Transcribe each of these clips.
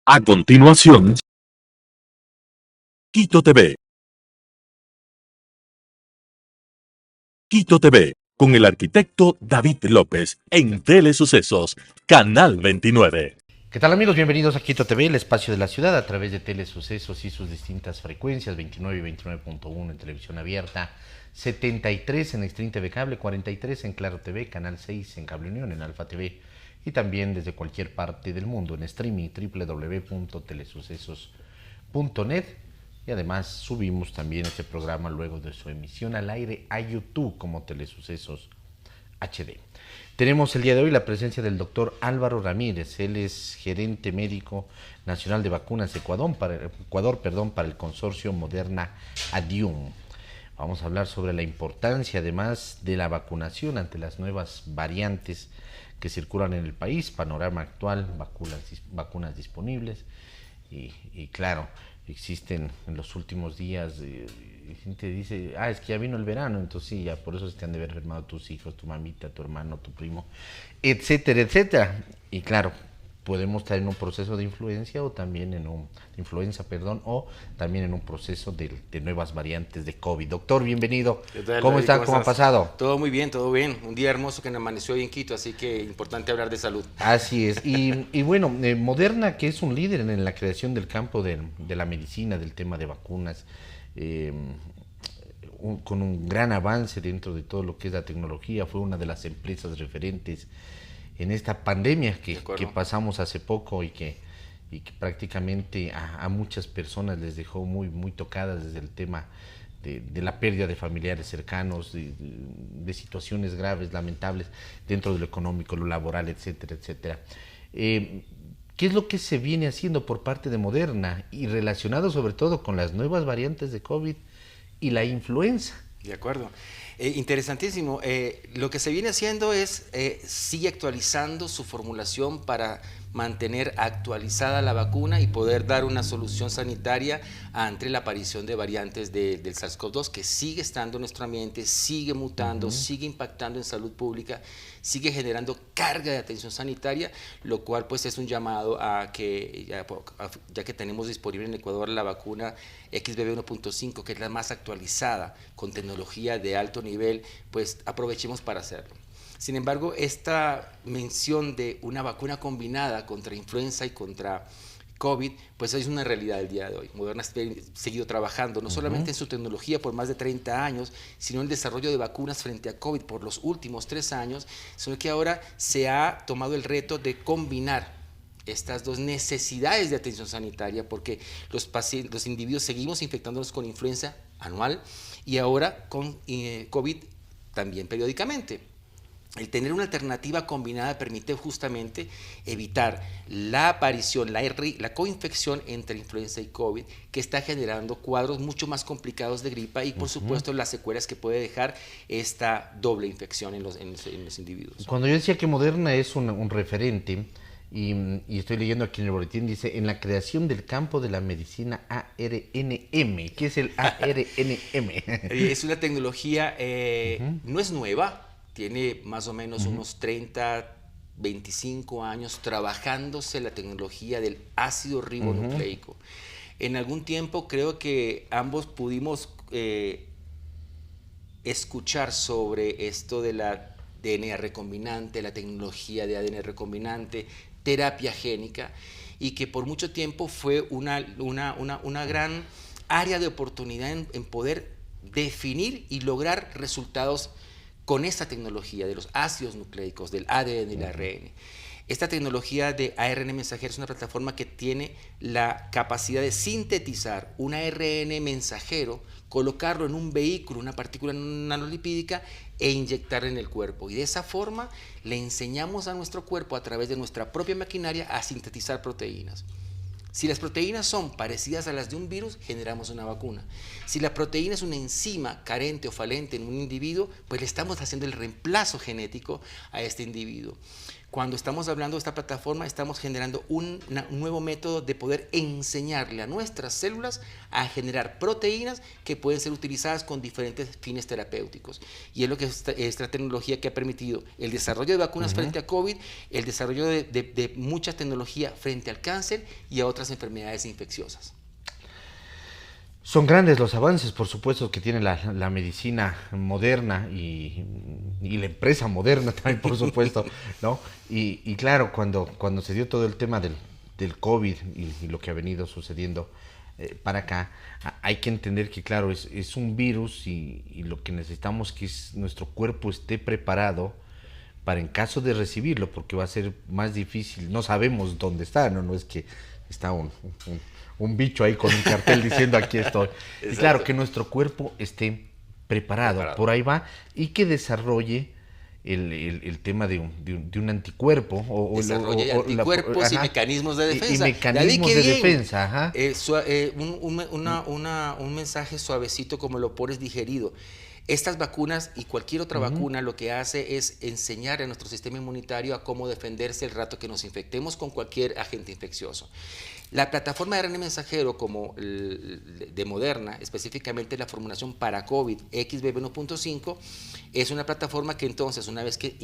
A continuación, Quito TV. Quito TV, con el arquitecto David López, en Telesucesos, Canal 29. ¿Qué tal amigos? Bienvenidos a Quito TV, el espacio de la ciudad a través de Telesucesos y sus distintas frecuencias, 29 y 29.1 en televisión abierta, 73 en Extreme TV Cable, 43 en Claro TV, Canal 6 en Cable Unión, en Alfa TV y también desde cualquier parte del mundo en streaming www.telesucesos.net. Y además subimos también este programa luego de su emisión al aire a YouTube como Telesucesos HD. Tenemos el día de hoy la presencia del doctor Álvaro Ramírez. Él es gerente médico nacional de vacunas Ecuador para el consorcio Moderna Adium. Vamos a hablar sobre la importancia además de la vacunación ante las nuevas variantes que circulan en el país, panorama actual, vacunas disponibles y claro, existen en los últimos días, gente dice, es que ya vino el verano, entonces sí, ya por eso se te han de haber enfermado tus hijos, tu mamita, tu hermano, tu primo, etcétera, etcétera. Y claro, podemos estar en un proceso de influencia o también en un o también en un proceso de nuevas variantes de COVID. Doctor, bienvenido. ¿Qué tal, ¿Cómo David? está? ¿Cómo ha pasado? Todo muy bien, todo bien. Un día hermoso que nos amaneció hoy en Quito, así que importante hablar de salud. Así es. Y bueno, Moderna, que es un líder en la creación del campo de la medicina, del tema de vacunas, con un gran avance dentro de todo lo que es la tecnología, fue una de las empresas referentes en esta pandemia que pasamos hace poco y que prácticamente a muchas personas les dejó muy tocadas desde el tema de la pérdida de familiares cercanos, de situaciones graves, lamentables, dentro de lo económico, lo laboral, etcétera, etcétera. ¿Qué es lo que se viene haciendo por parte de Moderna y relacionado sobre todo con las nuevas variantes de COVID y la influenza? De acuerdo. Interesantísimo. Lo que se viene haciendo es, sigue actualizando su formulación para mantener actualizada la vacuna y poder dar una solución sanitaria ante la aparición de variantes del SARS-CoV-2 que sigue estando en nuestro ambiente, sigue mutando, sigue impactando en salud pública, sigue generando carga de atención sanitaria, lo cual pues es un llamado a que, ya que tenemos disponible en Ecuador la vacuna XBB 1.5, que es la más actualizada, con tecnología de alto nivel, pues aprovechemos para hacerlo. Sin embargo, esta mención de una vacuna combinada contra influenza y contra COVID, pues es una realidad el día de hoy. Moderna ha seguido trabajando no solamente en su tecnología por más de 30 años, sino en el desarrollo de vacunas frente a COVID por los últimos 3 años, sino que ahora se ha tomado el reto de combinar estas dos necesidades de atención sanitaria, porque los individuos seguimos infectándonos con influenza anual y ahora con COVID también periódicamente. El tener una alternativa combinada permite justamente evitar la aparición, la coinfección entre influenza y COVID, que está generando cuadros mucho más complicados de gripa y por supuesto las secuelas que puede dejar esta doble infección en los individuos. Cuando yo decía que Moderna es un referente, y estoy leyendo aquí en el boletín, dice, en la creación del campo de la medicina ARNM. ¿Qué es el ARNM? Es una tecnología, no es nueva, tiene más o menos unos 30, 25 años trabajándose la tecnología del ácido ribonucleico. En algún tiempo creo que ambos pudimos escuchar sobre esto de la DNA recombinante, la tecnología de ADN recombinante, terapia génica, y que por mucho tiempo fue una gran área de oportunidad en poder definir y lograr resultados con esta tecnología de los ácidos nucleicos, del ADN y el ARN. Esta tecnología de ARN mensajero es una plataforma que tiene la capacidad de sintetizar un ARN mensajero, colocarlo en un vehículo, una partícula nanolipídica e inyectar en el cuerpo. Y de esa forma le enseñamos a nuestro cuerpo a través de nuestra propia maquinaria a sintetizar proteínas. Si las proteínas son parecidas a las de un virus, generamos una vacuna. Si la proteína es una enzima carente o falente en un individuo, pues le estamos haciendo el reemplazo genético a este individuo. Cuando estamos hablando de esta plataforma, estamos generando un nuevo método de poder enseñarle a nuestras células a generar proteínas que pueden ser utilizadas con diferentes fines terapéuticos. Y es lo que esta tecnología que ha permitido el desarrollo de vacunas frente a COVID, el desarrollo de mucha tecnología frente al cáncer y a otras enfermedades infecciosas. Son grandes los avances, por supuesto, que tiene la medicina moderna y la empresa moderna también, por supuesto, ¿no? Y claro, cuando se dio todo el tema del COVID y lo que ha venido sucediendo para acá, hay que entender que, claro, es un virus y lo que necesitamos que es nuestro cuerpo esté preparado para en caso de recibirlo, porque va a ser más difícil, no sabemos dónde está, no es que está un bicho ahí con un cartel diciendo aquí estoy. Y claro, que nuestro cuerpo esté preparado, por ahí va, y que desarrolle el tema de un anticuerpo. Desarrolle anticuerpos y mecanismos de defensa. Y mecanismos de defensa, ajá. Un mensaje suavecito como lo pones digerido. Estas vacunas y cualquier otra vacuna lo que hace es enseñar a nuestro sistema inmunitario a cómo defenderse el rato que nos infectemos con cualquier agente infeccioso. La plataforma de ARN mensajero como de Moderna, específicamente la formulación para COVID XBB1.5, es una plataforma que entonces una vez que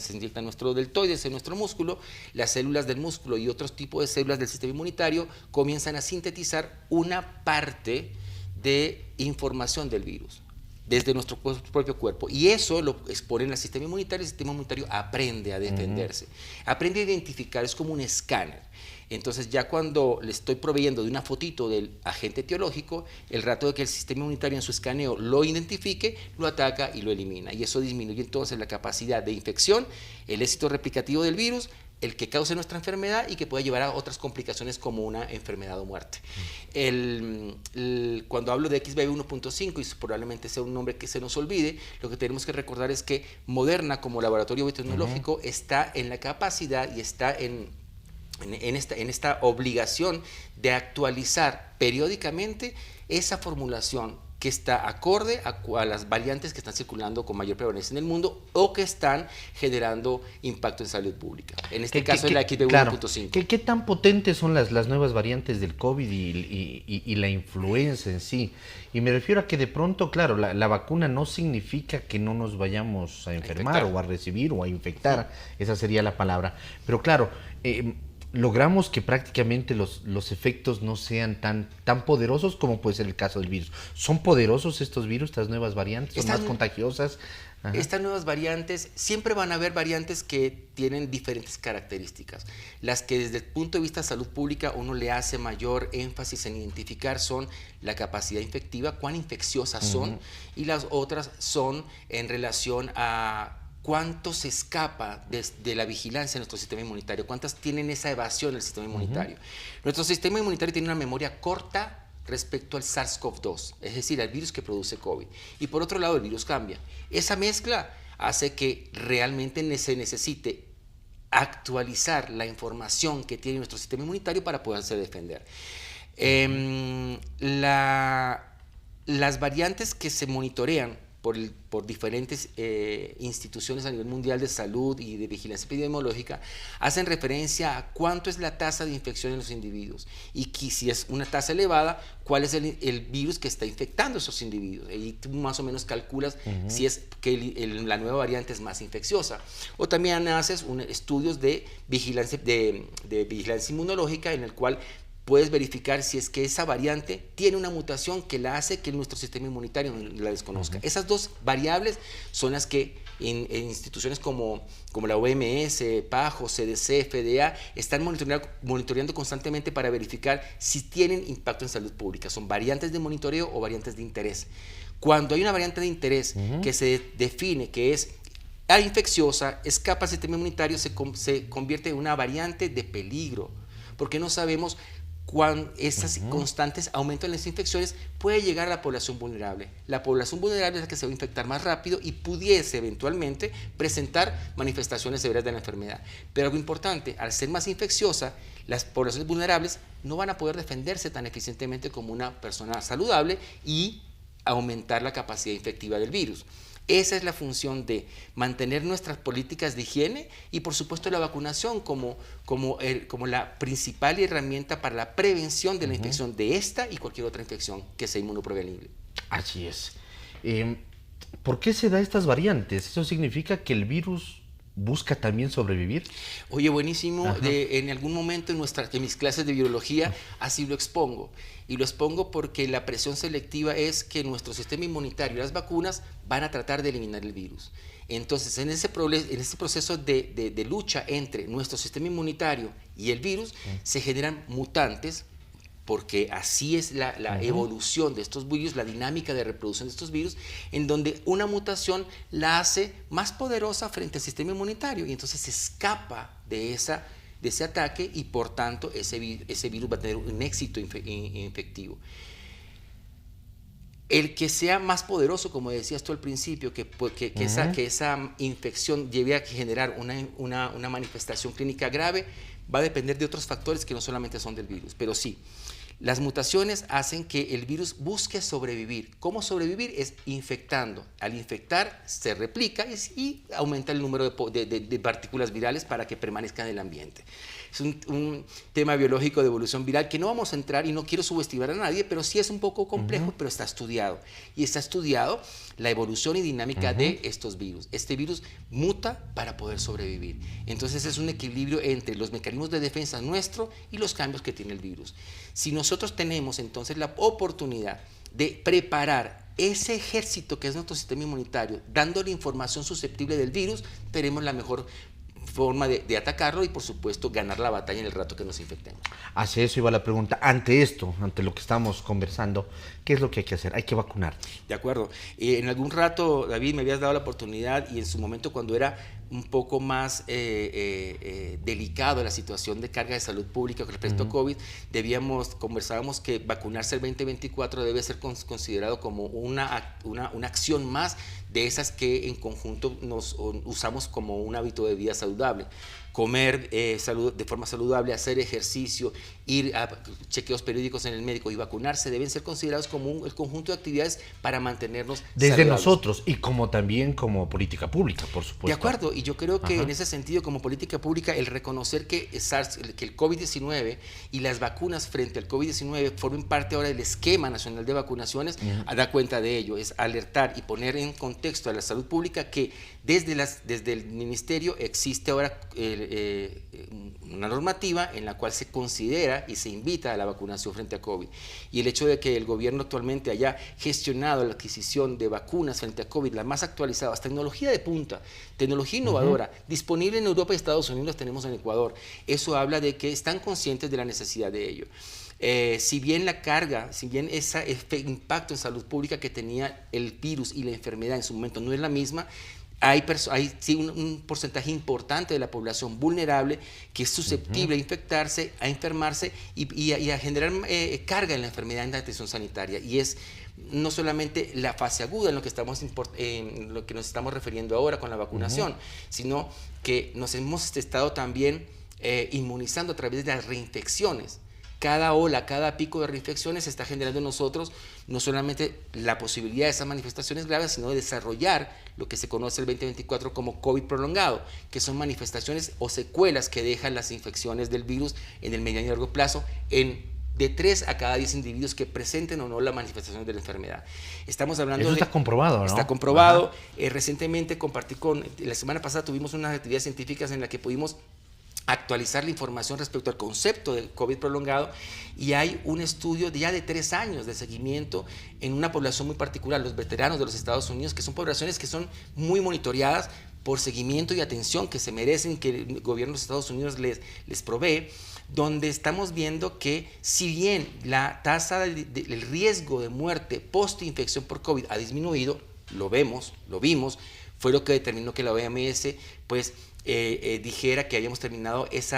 se inyecta nuestro deltoides en nuestro músculo, las células del músculo y otros tipos de células del sistema inmunitario comienzan a sintetizar una parte de información del virus desde nuestro propio cuerpo, y eso lo exponen al sistema inmunitario. El sistema inmunitario aprende a defenderse, aprende a identificar, es como un escáner. Entonces ya cuando le estoy proveyendo de una fotito del agente etiológico, el rato de que el sistema inmunitario en su escaneo lo identifique, lo ataca y lo elimina, y eso disminuye entonces la capacidad de infección, el éxito replicativo del virus, el que cause nuestra enfermedad y que pueda llevar a otras complicaciones como una enfermedad o muerte. Cuando hablo de XBB1.5, y probablemente sea un nombre que se nos olvide, lo que tenemos que recordar es que Moderna como laboratorio biotecnológico está en la capacidad y está en esta obligación de actualizar periódicamente esa formulación que está acorde a las variantes que están circulando con mayor prevalencia en el mundo o que están generando impacto en salud pública. En este caso es la XBB1.5. Claro. ¿Qué tan potentes son las nuevas variantes del COVID y la influenza en sí? Y me refiero a que de pronto, claro, la vacuna no significa que no nos vayamos a enfermar o a recibir o a infectar, esa sería la palabra. Pero claro, logramos que prácticamente los efectos no sean tan poderosos como puede ser el caso del virus. ¿Son poderosos estos virus, estas nuevas variantes? ¿Son más contagiosas? Ajá. Estas nuevas variantes, siempre van a haber variantes que tienen diferentes características. Las que desde el punto de vista de salud pública uno le hace mayor énfasis en identificar son la capacidad infectiva, cuán infecciosas son, y las otras son en relación a cuánto se escapa de la vigilancia de nuestro sistema inmunitario, cuántas tienen esa evasión del sistema inmunitario. Nuestro sistema inmunitario tiene una memoria corta respecto al SARS-CoV-2, es decir, al virus que produce COVID. Y por otro lado, el virus cambia. Esa mezcla hace que realmente se necesite actualizar la información que tiene nuestro sistema inmunitario para poderse defender. Las variantes que se monitorean por diferentes instituciones a nivel mundial de salud y de vigilancia epidemiológica hacen referencia a cuánto es la tasa de infección en los individuos y que si es una tasa elevada, cuál es el virus que está infectando a esos individuos. Y tú más o menos calculas si es que la nueva variante es más infecciosa. O también haces estudios de vigilancia inmunológica en el cual puedes verificar si es que esa variante tiene una mutación que la hace que nuestro sistema inmunitario la desconozca. Esas dos variables son las que en instituciones como la OMS, PAHO, CDC, FDA están monitoreando constantemente para verificar si tienen impacto en salud pública. Son variantes de monitoreo o variantes de interés. Cuando hay una variante de interés que se define que es infecciosa, escapa al sistema inmunitario, se convierte en una variante de peligro, porque no sabemos cuando esas constantes aumentos en las infecciones puede llegar a la población vulnerable. La población vulnerable es la que se va a infectar más rápido y pudiese eventualmente presentar manifestaciones severas de la enfermedad. Pero algo importante, al ser más infecciosa, las poblaciones vulnerables no van a poder defenderse tan eficientemente como una persona saludable y aumentar la capacidad infectiva del virus. Esa es la función de mantener nuestras políticas de higiene y, por supuesto, la vacunación como la principal herramienta para la prevención de la infección de esta y cualquier otra infección que sea inmunoprevenible. Así es. ¿Por qué se da estas variantes? ¿Eso significa que el virus busca también sobrevivir? Oye, buenísimo. En algún momento en mis clases de biología así lo expongo. Y lo expongo porque la presión selectiva es que nuestro sistema inmunitario y las vacunas van a tratar de eliminar el virus. Entonces, en ese proceso de lucha entre nuestro sistema inmunitario y el virus, se generan mutantes, porque así es la evolución de estos virus, la dinámica de reproducción de estos virus, en donde una mutación la hace más poderosa frente al sistema inmunitario y entonces se escapa de ese ataque y por tanto ese virus va a tener un éxito infectivo. El que sea más poderoso, como decías tú al principio, que esa infección lleve a generar una manifestación clínica grave, va a depender de otros factores que no solamente son del virus, pero sí. Las mutaciones hacen que el virus busque sobrevivir. ¿Cómo sobrevivir? Es infectando. Al infectar se replica y aumenta el número de partículas virales para que permanezcan en el ambiente. Es un tema biológico de evolución viral que no vamos a entrar y no quiero subestimar a nadie, pero sí es un poco complejo, pero está estudiado. Y está estudiado la evolución y dinámica de estos virus. Este virus muta para poder sobrevivir. Entonces es un equilibrio entre los mecanismos de defensa nuestro y los cambios que tiene el virus. Si nosotros tenemos entonces la oportunidad de preparar ese ejército que es nuestro sistema inmunitario, dándole información susceptible del virus, tenemos la mejor forma de atacarlo y, por supuesto, ganar la batalla en el rato que nos infectemos. Hacia eso iba la pregunta. Ante esto, ante lo que estamos conversando, ¿qué es lo que hay que hacer? Hay que vacunar. De acuerdo. En algún rato, David, me habías dado la oportunidad y en su momento, cuando era un poco más delicado la situación de carga de salud pública con respecto a COVID, conversábamos que vacunarse el 2024 debe ser considerado como una acción más de esas que en conjunto nos usamos como un hábito de vida saludable. Comer de forma saludable, hacer ejercicio, ir a chequeos periódicos en el médico y vacunarse deben ser considerados como el conjunto de actividades para mantenernos desde saludables. Nosotros y también como política pública, por supuesto. De acuerdo, y yo creo que en ese sentido, como política pública, el reconocer que el COVID-19 y las vacunas frente al COVID-19 formen parte ahora del esquema nacional de vacunaciones, da cuenta de ello, es alertar y poner en contexto a la salud pública que desde el ministerio existe ahora una normativa en la cual se considera y se invita a la vacunación frente a COVID. Y el hecho de que el gobierno actualmente haya gestionado la adquisición de vacunas frente a COVID, las más actualizadas, tecnología de punta, tecnología innovadora, disponible en Europa y Estados Unidos, las tenemos en Ecuador. Eso habla de que están conscientes de la necesidad de ello. Si bien la carga, si bien ese impacto en salud pública que tenía el virus y la enfermedad en su momento no es la misma, hay sí, un porcentaje importante de la población vulnerable que es susceptible a infectarse, a enfermarse y a generar carga en la enfermedad en la atención sanitaria. Y es no solamente la fase aguda en lo que nos estamos refiriendo ahora con la vacunación, sino que nos hemos estado también inmunizando a través de las reinfecciones. Cada ola, cada pico de reinfecciones está generando en nosotros no solamente la posibilidad de esas manifestaciones graves, sino de desarrollar lo que se conoce el 2024 como COVID prolongado, que son manifestaciones o secuelas que dejan las infecciones del virus en el mediano y largo plazo de 3 a cada 10 individuos que presenten o no la manifestación de la enfermedad. Estamos hablando Eso está comprobado, ¿no? Está comprobado. Recientemente la semana pasada tuvimos unas actividades científicas en las que pudimos actualizar la información respecto al concepto del COVID prolongado y hay un estudio ya de 3 años de seguimiento en una población muy particular, los veteranos de los Estados Unidos, que son poblaciones que son muy monitoreadas por seguimiento y atención que se merecen, que el gobierno de los Estados Unidos les provee, donde estamos viendo que si bien la tasa del riesgo de muerte post-infección por COVID ha disminuido, lo vimos, fue lo que determinó que la OMS pues dijera que habíamos terminado ese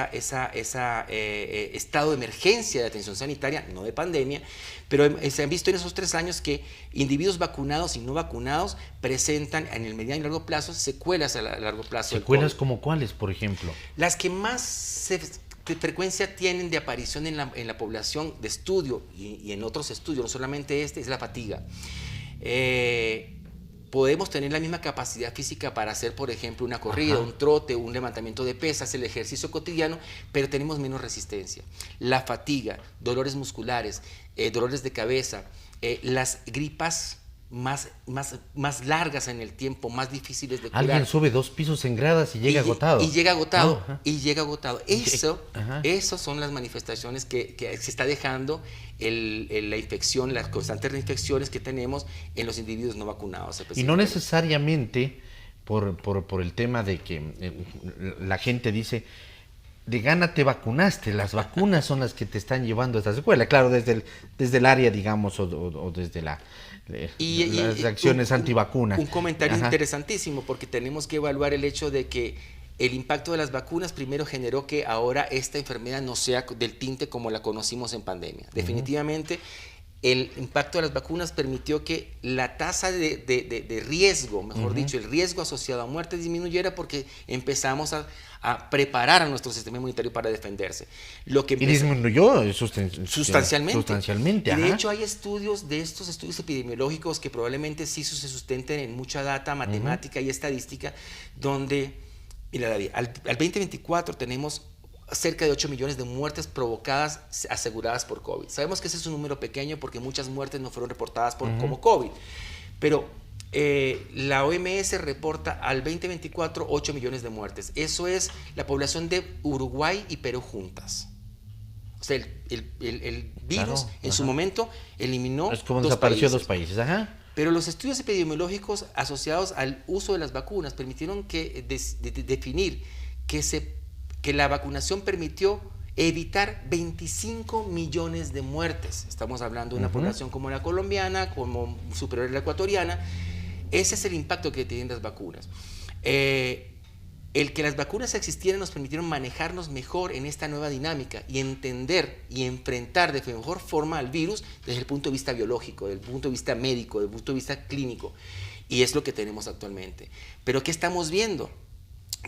estado de emergencia de atención sanitaria, no de pandemia, pero se han visto en esos 3 años que individuos vacunados y no vacunados presentan en el mediano y largo plazo secuelas a largo plazo. ¿Secuelas como cuáles, por ejemplo? Las que más frecuencia tienen de aparición en la población de estudio y en otros estudios, no solamente es la fatiga. podemos tener la misma capacidad física para hacer, por ejemplo, una corrida, un trote, un levantamiento de pesas, el ejercicio cotidiano, pero tenemos menos resistencia. La fatiga, dolores musculares, dolores de cabeza, las gripas más largas en el tiempo, más difíciles de curar. Alguien sube 2 pisos en gradas y llega agotado. Y llega agotado, No, y llega agotado. Esas son las manifestaciones que se está dejando la infección, las constantes reinfecciones que tenemos en los individuos no vacunados. Y no necesariamente por el tema de que la gente dice, de gana te vacunaste, las vacunas son las que te están llevando a esta secuela. Claro, desde el área, digamos, o desde las reacciones antivacunas. Un comentario interesantísimo, porque tenemos que evaluar el hecho de que el impacto de las vacunas primero generó que ahora esta enfermedad no sea del tinte como la conocimos en pandemia. Definitivamente, el impacto de las vacunas permitió que la tasa de riesgo, mejor dicho, el riesgo asociado a muerte disminuyera, porque empezamos a preparar a nuestro sistema inmunitario para defenderse. Y disminuyó sustancialmente. Y de hecho hay estudios de estos estudios epidemiológicos que probablemente sí se sustenten en mucha data matemática y estadística, donde, mira David, al 2024 tenemos cerca de 8 millones de muertes provocadas aseguradas por COVID. Sabemos que ese es un número pequeño porque muchas muertes no fueron reportadas como COVID, pero la OMS reporta al 2024 8 millones de muertes. Eso es la población de Uruguay y Perú juntas. O sea, el virus en su momento eliminó es como desapareció 2 países. Pero los estudios epidemiológicos asociados al uso de las vacunas permitieron definir que la vacunación permitió evitar 25 millones de muertes. Estamos hablando de una población como la colombiana, como superior a la ecuatoriana. Ese es el impacto que tienen las vacunas. El que las vacunas existieran nos permitieron manejarnos mejor en esta nueva dinámica y entender y enfrentar de mejor forma al virus desde el punto de vista biológico, desde el punto de vista médico, desde el punto de vista clínico. Y es lo que tenemos actualmente. Pero ¿qué estamos viendo?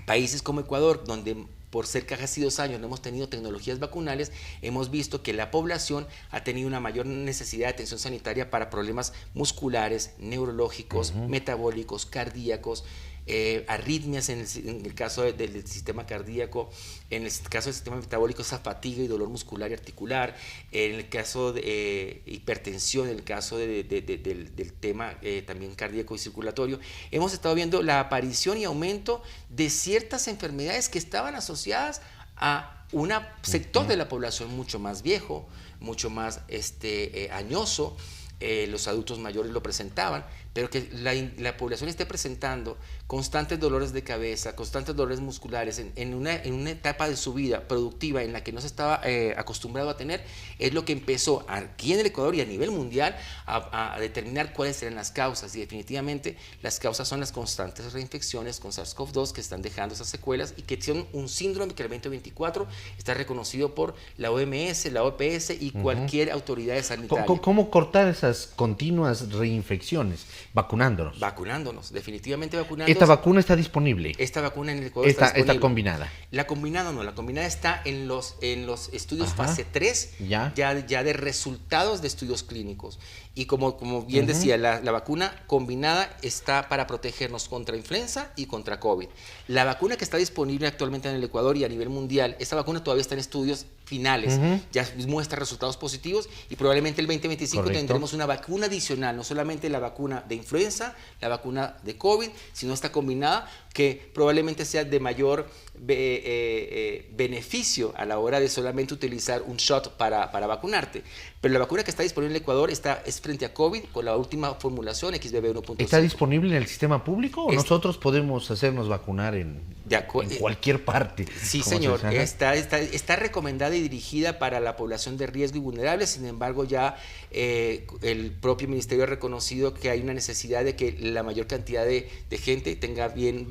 Países como Ecuador, donde por cerca de casi 2 años no hemos tenido tecnologías vacunales, hemos visto que la población ha tenido una mayor necesidad de atención sanitaria para problemas musculares, neurológicos, metabólicos, cardíacos, arritmias en el caso del sistema cardíaco, en el caso del sistema metabólico, esa fatiga y dolor muscular y articular, en el caso de hipertensión, en el caso del tema también cardíaco y circulatorio. Hemos estado viendo la aparición y aumento de ciertas enfermedades que estaban asociadas a un sector de la población mucho más viejo, mucho más añoso. Los adultos mayores lo presentaban, pero que la población esté presentando constantes dolores de cabeza, constantes dolores musculares en una etapa de su vida productiva en la que no se estaba acostumbrado a tener, es lo que empezó aquí en el Ecuador y a nivel mundial a determinar cuáles eran las causas. Y definitivamente las causas son las constantes reinfecciones con SARS-CoV-2 que están dejando esas secuelas y que son un síndrome que el 2024 está reconocido por la OMS, la OPS y cualquier autoridad sanitaria. ¿Cómo cortar esas continuas reinfecciones? Vacunándonos, definitivamente vacunándonos. ¿Esta vacuna está disponible? Esta vacuna en el Ecuador está disponible. ¿Está combinada? La combinada no, la combinada está en los estudios fase 3, ya de resultados de estudios clínicos. Y como bien decía, la vacuna combinada está para protegernos contra influenza y contra COVID. La vacuna que está disponible actualmente en el Ecuador y a nivel mundial, esta vacuna todavía está en estudios finales, ya muestra resultados positivos y probablemente el 2025 tendremos una vacuna adicional, no solamente la vacuna de influenza, la vacuna de COVID, sino esta combinada que probablemente sea de mayor beneficio a la hora de solamente utilizar un shot para vacunarte. Pero la vacuna que está disponible en el Ecuador es frente a COVID con la última formulación XBB 1.5. ¿Está disponible en el sistema público o nosotros podemos hacernos vacunar en cualquier parte? Sí, señor. Está recomendada y dirigida para la población de riesgo y vulnerable. Sin embargo, ya el propio ministerio ha reconocido que hay una necesidad de que la mayor cantidad de gente tenga bien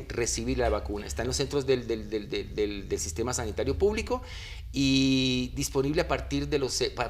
recibir la vacuna. Está en los centros del sistema sanitario público y disponible a partir de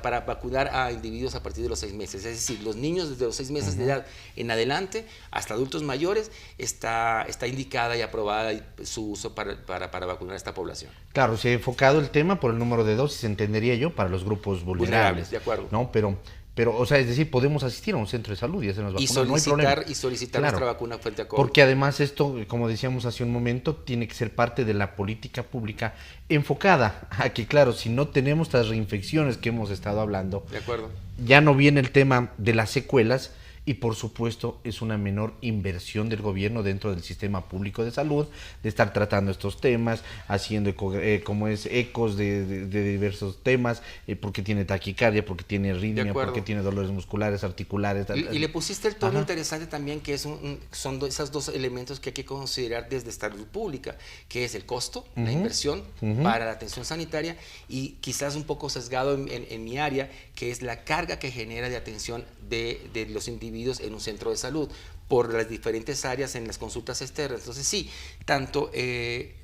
para vacunar a individuos a partir de los 6 meses. Es decir, los niños desde los 6 meses de edad en adelante hasta adultos mayores está indicada y aprobada su uso para vacunar a esta población. Claro, se ha enfocado el tema por el número de dosis, entendería yo, para los grupos vulnerables. De acuerdo. ¿No? Pero Pero, o sea, es decir, podemos asistir a un centro de salud y hacernos vacunar, no hay problema. Y solicitar Claro. nuestra vacuna frente a COVID. Porque además esto, como decíamos hace un momento, tiene que ser parte de la política pública enfocada a que, claro, si no tenemos estas reinfecciones que hemos estado hablando, De acuerdo. ya no viene el tema de las secuelas y por supuesto es una menor inversión del gobierno dentro del sistema público de salud, de estar tratando estos temas, haciendo como es ecos de diversos temas, porque tiene taquicardia, porque tiene arritmia, porque tiene dolores musculares, articulares. Y le pusiste el tono Ajá. interesante también, que es son esos dos elementos que hay que considerar desde salud pública, que es el costo, la inversión para la atención sanitaria, y quizás un poco sesgado en mi área, que es la carga que genera de atención de los individuos en un centro de salud por las diferentes áreas en las consultas externas. Entonces sí, tanto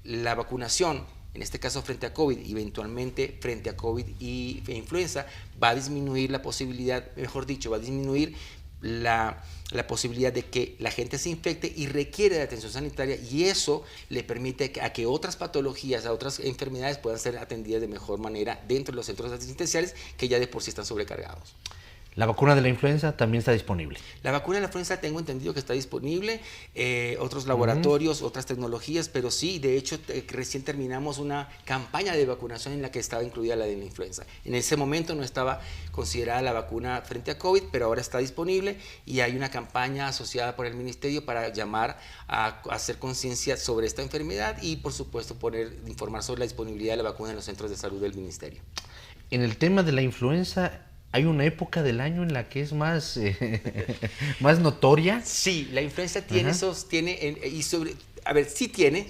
la vacunación, en este caso frente a COVID, eventualmente frente a COVID e influenza, va a disminuir la posibilidad, mejor dicho, va a disminuir la posibilidad de que la gente se infecte y requiere de atención sanitaria, y eso le permite a que otras patologías, a otras enfermedades puedan ser atendidas de mejor manera dentro de los centros asistenciales que ya de por sí están sobrecargados. La vacuna de la influenza también está disponible. La vacuna de la influenza tengo entendido que está disponible, otros laboratorios, otras tecnologías, pero sí, de hecho, recién terminamos una campaña de vacunación en la que estaba incluida la de la influenza. En ese momento no estaba considerada la vacuna frente a COVID, pero ahora está disponible y hay una campaña asociada por el Ministerio para llamar a hacer conciencia sobre esta enfermedad y, por supuesto, informar sobre la disponibilidad de la vacuna en los centros de salud del Ministerio. En el tema de la influenza, ¿hay una época del año en la que es más, más notoria? Sí, la influenza tiene a ver, sí tiene.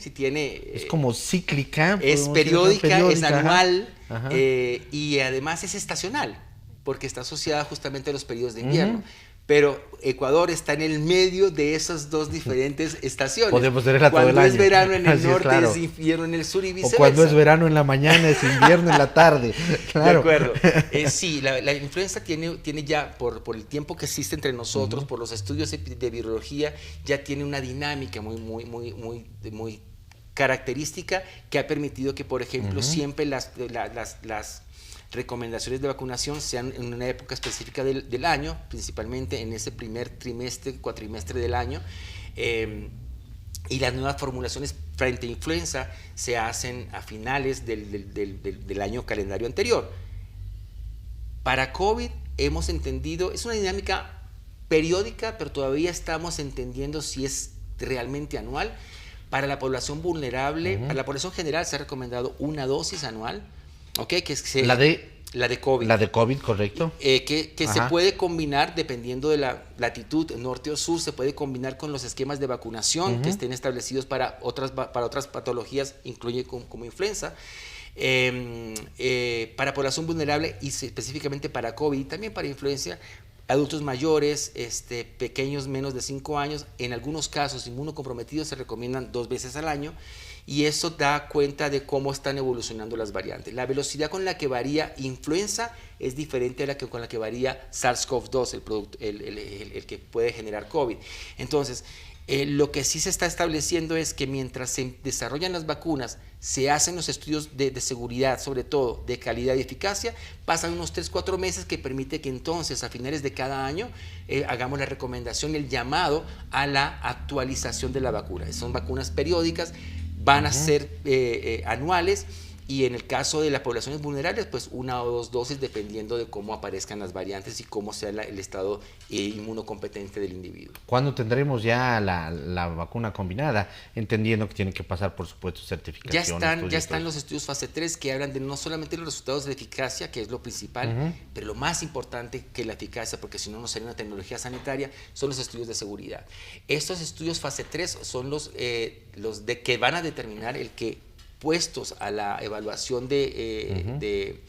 Es como cíclica. Es periódica, es ajá. anual, Ajá. y además es estacional, porque está asociada justamente a los periodos de invierno. Pero Ecuador está en el medio de esas dos diferentes estaciones. Podemos tenerla todo el Cuando es año. verano en el Así es, norte, claro. es invierno en el sur y O viceversa. cuando es verano en la mañana, es invierno en la tarde. Claro. De acuerdo. Sí, la influenza tiene ya, por el tiempo que existe entre nosotros, por los estudios de virología, ya tiene una dinámica muy característica que ha permitido que, por ejemplo, siempre las recomendaciones de vacunación sean en una época específica del año, principalmente en ese primer cuatrimestre del año, y las nuevas formulaciones frente a influenza se hacen a finales del año calendario anterior. Para COVID hemos entendido, es una dinámica periódica, pero todavía estamos entendiendo si es realmente anual. Para la población vulnerable, para la población general se ha recomendado una dosis anual, ¿ok? La de COVID. La de COVID, correcto. Que se puede combinar, dependiendo de la latitud, norte o sur, se puede combinar con los esquemas de vacunación que estén establecidos para otras patologías, incluye como influenza. Para población vulnerable y específicamente para COVID, también para influenza, adultos mayores, pequeños menos de 5 años, en algunos casos inmunocomprometidos se recomiendan 2 veces al año, y eso da cuenta de cómo están evolucionando las variantes. La velocidad con la que varía influenza es diferente a con la que varía SARS-CoV-2, el que puede generar COVID. Entonces, lo que sí se está estableciendo es que mientras se desarrollan las vacunas, se hacen los estudios de seguridad, sobre todo de calidad y eficacia, pasan unos 3-4 meses que permite que entonces a finales de cada año hagamos la recomendación, el llamado a la actualización de la vacuna. Son vacunas periódicas, van a ser anuales, y en el caso de las poblaciones vulnerables, pues 1 o 2 dosis dependiendo de cómo aparezcan las variantes y cómo sea el estado inmunocompetente del individuo. ¿Cuándo tendremos ya la vacuna combinada? Entendiendo que tiene que pasar, por supuesto, certificación. Ya están los estudios fase 3 que hablan de no solamente los resultados de eficacia, que es lo principal, pero lo más importante que la eficacia, porque si no sería una tecnología sanitaria, son los estudios de seguridad. Estos estudios fase 3 son los que van a determinar el que, puestos a la evaluación de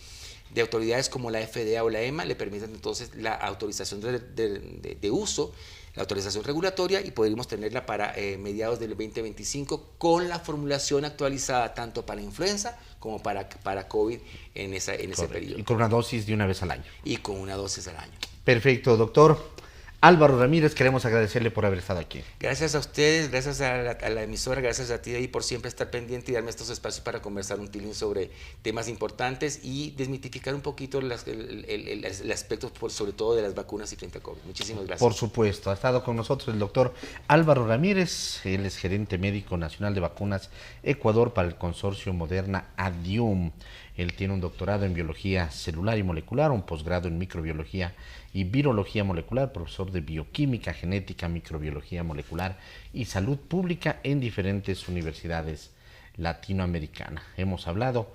autoridades como la FDA o la EMA, le permitan entonces la autorización de uso, la autorización regulatoria, y podríamos tenerla para mediados del 2025 con la formulación actualizada tanto para influenza como para COVID en ese periodo. Y con una dosis de una vez al año. Y con una dosis al año. Perfecto, doctor. Álvaro Ramírez, queremos agradecerle por haber estado aquí. Gracias a ustedes, gracias a la emisora, gracias a ti ahí por siempre estar pendiente y darme estos espacios para conversar un tilín sobre temas importantes y desmitificar un poquito el aspecto, sobre todo de las vacunas y frente a COVID. Muchísimas gracias. Por supuesto, ha estado con nosotros el doctor Álvaro Ramírez, él es gerente médico nacional de vacunas Ecuador para el consorcio Moderna Adium. Él tiene un doctorado en biología celular y molecular, un posgrado en microbiología y virología molecular, profesor de bioquímica, genética, microbiología molecular y salud pública en diferentes universidades latinoamericanas. Hemos hablado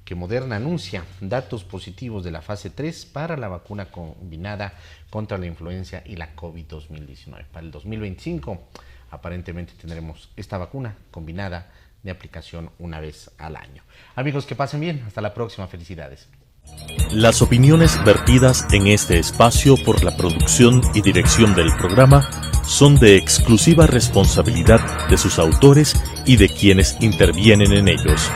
que Moderna anuncia datos positivos de la fase 3 para la vacuna combinada contra la influenza y la COVID-2019. Para el 2025 aparentemente tendremos esta vacuna combinada de aplicación una vez al año. Amigos, que pasen bien. Hasta la próxima. Felicidades. Las opiniones vertidas en este espacio por la producción y dirección del programa son de exclusiva responsabilidad de sus autores y de quienes intervienen en ellos.